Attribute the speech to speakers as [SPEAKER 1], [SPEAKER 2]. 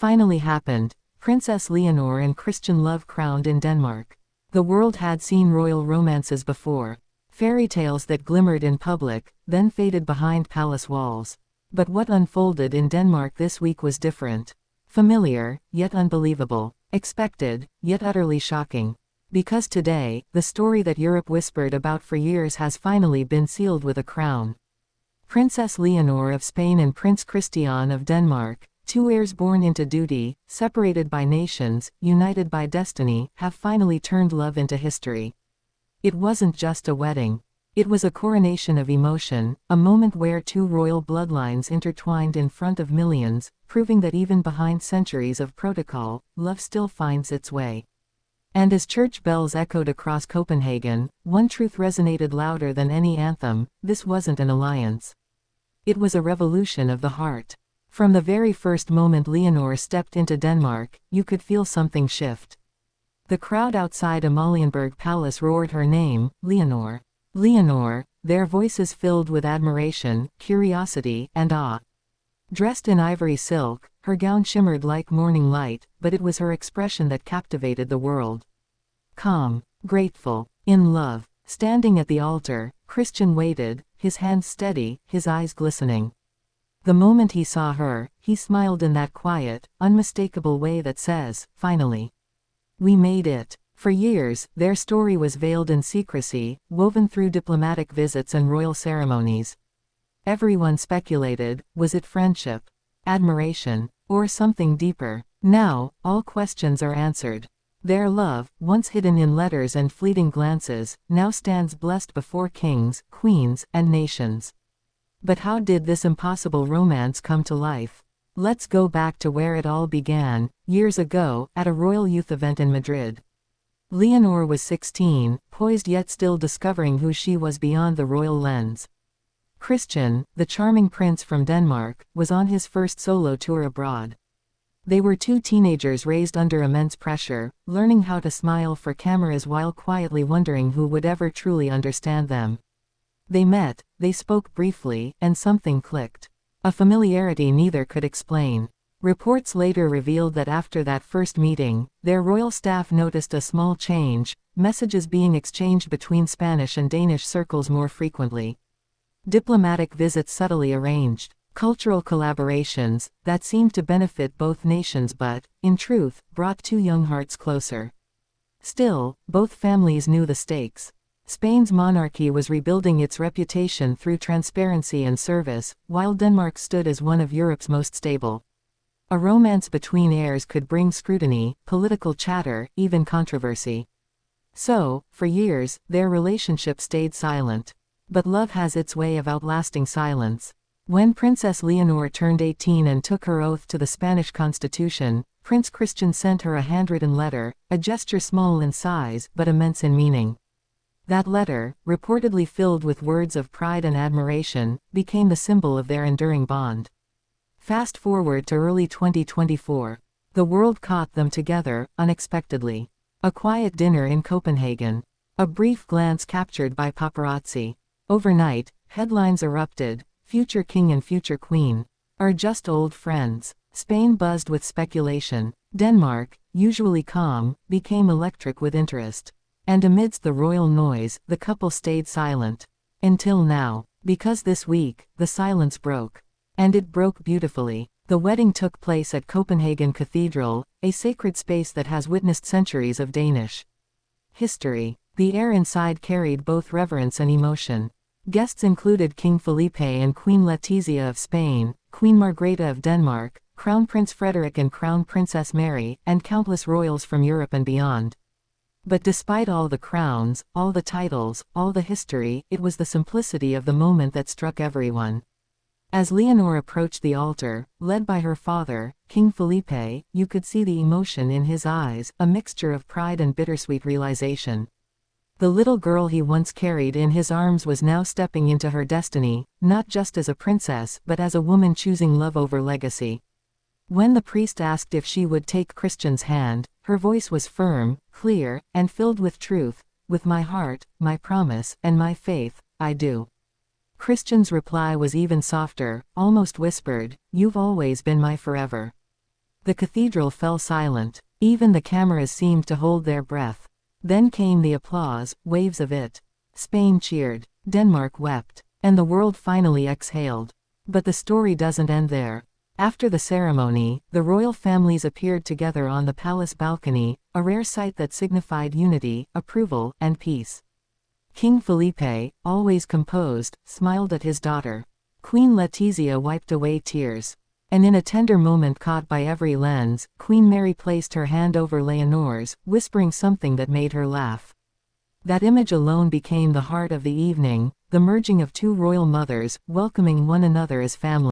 [SPEAKER 1] finally happened. Princess Leonor and Christian love crowned in Denmark. The world had seen royal romances before. Fairy tales that glimmered in public, then faded behind palace walls. But what unfolded in Denmark this week was different. Familiar, yet unbelievable. Expected, yet utterly shocking. Because today, the story that Europe whispered about for years has finally been sealed with a crown. Princess Leonor of Spain and Prince Christian of Denmark, two heirs born into duty, separated by nations, united by destiny, have finally turned love into history. It wasn't just a wedding. It was a coronation of emotion, a moment where two royal bloodlines intertwined in front of millions, proving that even behind centuries of protocol, love still finds its way. And as church bells echoed across Copenhagen, one truth resonated louder than any anthem: this wasn't an alliance. It was a revolution of the heart. From the very first moment Leonor stepped into Denmark, you could feel something shift. The crowd outside Amalienborg Palace roared her name, Leonor. Leonor, their voices filled with admiration, curiosity, and awe. Dressed in ivory silk, her gown shimmered like morning light, but it was her expression that captivated the world. Calm, grateful, in love. Standing at the altar, Christian waited, his hands steady, his eyes glistening. The moment he saw her, he smiled in that quiet, unmistakable way that says, "Finally. We made it." For years, their story was veiled in secrecy, woven through diplomatic visits and royal ceremonies. Everyone speculated, was it friendship, admiration, or something deeper? Now, all questions are answered. Their love, once hidden in letters and fleeting glances, now stands blessed before kings, queens, and nations. But how did this impossible romance come to life? Let's go back to where it all began, years ago, at a royal youth event in Madrid. Leonor was 16, poised yet still discovering who she was beyond the royal lens. Christian, the charming prince from Denmark, was on his first solo tour abroad. They were two teenagers raised under immense pressure, learning how to smile for cameras while quietly wondering who would ever truly understand them. They met, they spoke briefly, and something clicked. A familiarity neither could explain. Reports later revealed that after that first meeting, their royal staff noticed a small change, messages being exchanged between Spanish and Danish circles more frequently. Diplomatic visits subtly arranged. Cultural collaborations, that seemed to benefit both nations but, in truth, brought two young hearts closer. Still, both families knew the stakes. Spain's monarchy was rebuilding its reputation through transparency and service, while Denmark stood as one of Europe's most stable. A romance between heirs could bring scrutiny, political chatter, even controversy. So, for years, their relationship stayed silent. But love has its way of outlasting silence. When Princess Leonor turned 18 and took her oath to the Spanish Constitution, Prince Christian sent her a handwritten letter, a gesture small in size but immense in meaning. That letter, reportedly filled with words of pride and admiration, became the symbol of their enduring bond. Fast forward to early 2024. The world caught them together, unexpectedly. A quiet dinner in Copenhagen. A brief glance captured by paparazzi. Overnight, headlines erupted: future king and future queen are just old friends. Spain buzzed with speculation. Denmark, usually calm, became electric with interest. And amidst the royal noise, the couple stayed silent. Until now. Because this week, the silence broke. And it broke beautifully. The wedding took place at Copenhagen Cathedral, a sacred space that has witnessed centuries of Danish history. The air inside carried both reverence and emotion. Guests included King Felipe and Queen Letizia of Spain, Queen Margrethe of Denmark, Crown Prince Frederik and Crown Princess Mary, and countless royals from Europe and beyond. But despite all the crowns, all the titles, all the history, it was the simplicity of the moment that struck everyone. As Leonor approached the altar, led by her father, King Felipe, you could see the emotion in his eyes, a mixture of pride and bittersweet realization. The little girl he once carried in his arms was now stepping into her destiny, not just as a princess but as a woman choosing love over legacy. When the priest asked if she would take Christian's hand, her voice was firm, clear, and filled with truth. "With my heart, my promise, and my faith, I do." Christian's reply was even softer, almost whispered, "You've always been my forever." The cathedral fell silent. Even the cameras seemed to hold their breath. Then came the applause, waves of it. Spain cheered. Denmark wept. And the world finally exhaled. But the story doesn't end there. After the ceremony, the royal families appeared together on the palace balcony, a rare sight that signified unity, approval, and peace. King Felipe, always composed, smiled at his daughter. Queen Letizia wiped away tears. And in a tender moment caught by every lens, Queen Mary placed her hand over Leonor's, whispering something that made her laugh. That image alone became the heart of the evening, the merging of two royal mothers, welcoming one another as family.